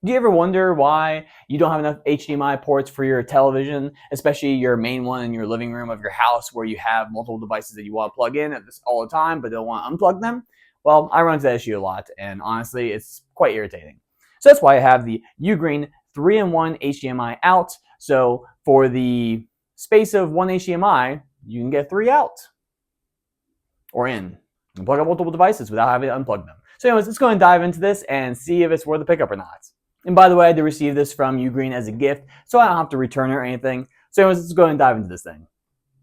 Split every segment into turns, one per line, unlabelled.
Do you ever wonder why you don't have enough HDMI ports for your television, especially your main one in your living room of your house where you have multiple devices that you want to plug in at this all the time but don't want to unplug them? Well, I run into that issue a lot, and honestly, it's quite irritating. So that's why I have the UGreen 3-in-1 HDMI out. So for the space of one HDMI, you can get 3 out or in. You can plug up multiple devices without having to unplug them. So anyways, let's go and dive into this and see if it's worth the pickup or not. And by the way, I did receive this from UGreen as a gift, so I don't have to return it or anything. So anyways, let's go ahead and dive into this thing.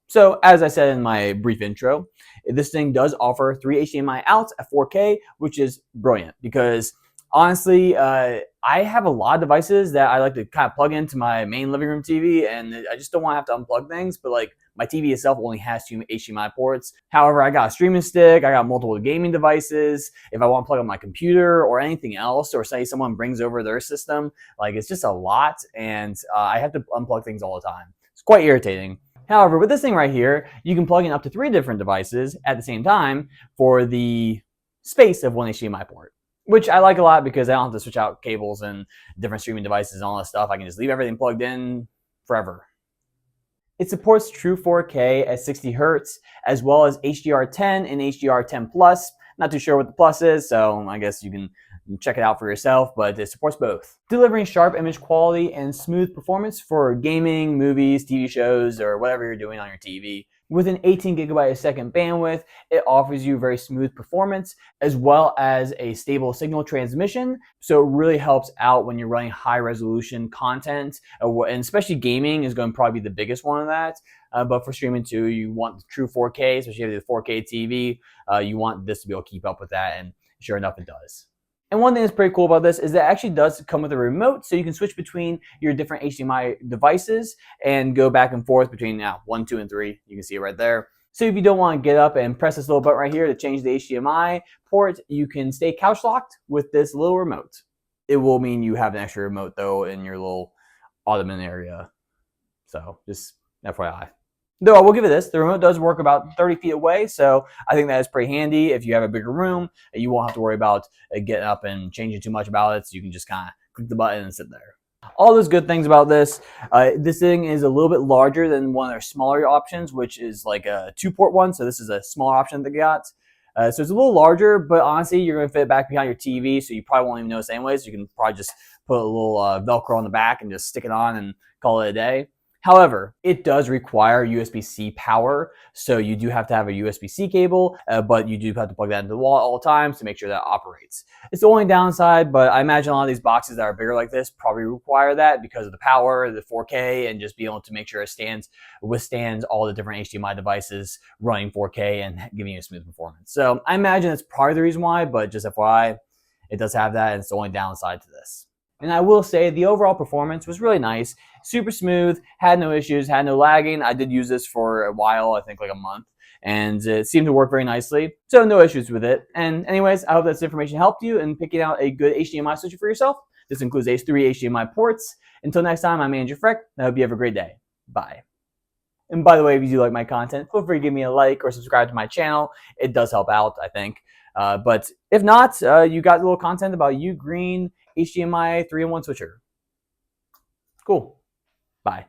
So as I said in my brief intro, this thing does offer 3 HDMI outs at 4K, which is brilliant because honestly, I have a lot of devices that I like to kind of plug into my main living room TV, and I just don't want to have to unplug things. But like my TV itself only has 2 HDMI ports. However, I got a streaming stick, I got multiple gaming devices. If I want to plug on my computer or anything else, or say someone brings over their system, like it's just a lot, and I have to unplug things all the time. It's quite irritating. However, with this thing right here, you can plug in up to 3 different devices at the same time for the space of 1 HDMI port, which I like a lot because I don't have to switch out cables and different streaming devices and all that stuff. I can just leave everything plugged in forever. It supports true 4K at 60 Hz, as well as HDR10 and HDR10 Plus. Not too sure what the plus is, so I guess you can check it out for yourself, but it supports both. Delivering sharp image quality and smooth performance for gaming, movies, TV shows, or whatever you're doing on your TV. With an 18 gigabyte a second bandwidth, it offers you very smooth performance as well as a stable signal transmission. So it really helps out when you're running high resolution content, and especially gaming is going to probably be the biggest one of that. But for streaming too, you want the true 4K, especially if you have the 4K TV, you want this to be able to keep up with that, and sure enough, it does. And one thing that's pretty cool about this is that it actually does come with a remote, so you can switch between your different HDMI devices and go back and forth between 1, 2, and 3. You can see it right there. So if you don't want to get up and press this little button right here to change the HDMI port, you can stay couch locked with this little remote. It will mean you have an extra remote though in your little ottoman area. So just FYI. Though I will give it this, the remote does work about 30 feet away, so I think that is pretty handy if you have a bigger room. You won't have to worry about getting up and changing too much about it, so you can just kind of click the button and sit there. All those good things about this. This thing is a little bit larger than one of their smaller options, which is like a 2-port one, so this is a smaller option that they got. So it's a little larger, but honestly, you're going to fit it back behind your TV, so you probably won't even notice anyways. You can probably just put a little Velcro on the back and just stick it on and call it a day. However, it does require USB-C power, so you do have to have a USB-C cable, but you do have to plug that into the wall at all times to make sure that operates. It's the only downside, but I imagine a lot of these boxes that are bigger like this probably require that because of the power, the 4K, and just being able to make sure it withstands all the different HDMI devices running 4K and giving you a smooth performance. So I imagine it's part of the reason why, but just FYI, it does have that, and it's the only downside to this. And I will say the overall performance was really nice, super smooth, had no issues, had no lagging. I did use this for a while, I think like a month, and it seemed to work very nicely. So no issues with it. And anyways, I hope this information helped you in picking out a good HDMI switcher for yourself. This includes 3 HDMI ports. Until next time, I'm Manager Frech, and I hope you have a great day. Bye. And by the way, if you do like my content, feel free to give me a like or subscribe to my channel. It does help out, I think. But if not, you got a little content about UGreen HDMI 3-in-1 switcher. Cool. Bye.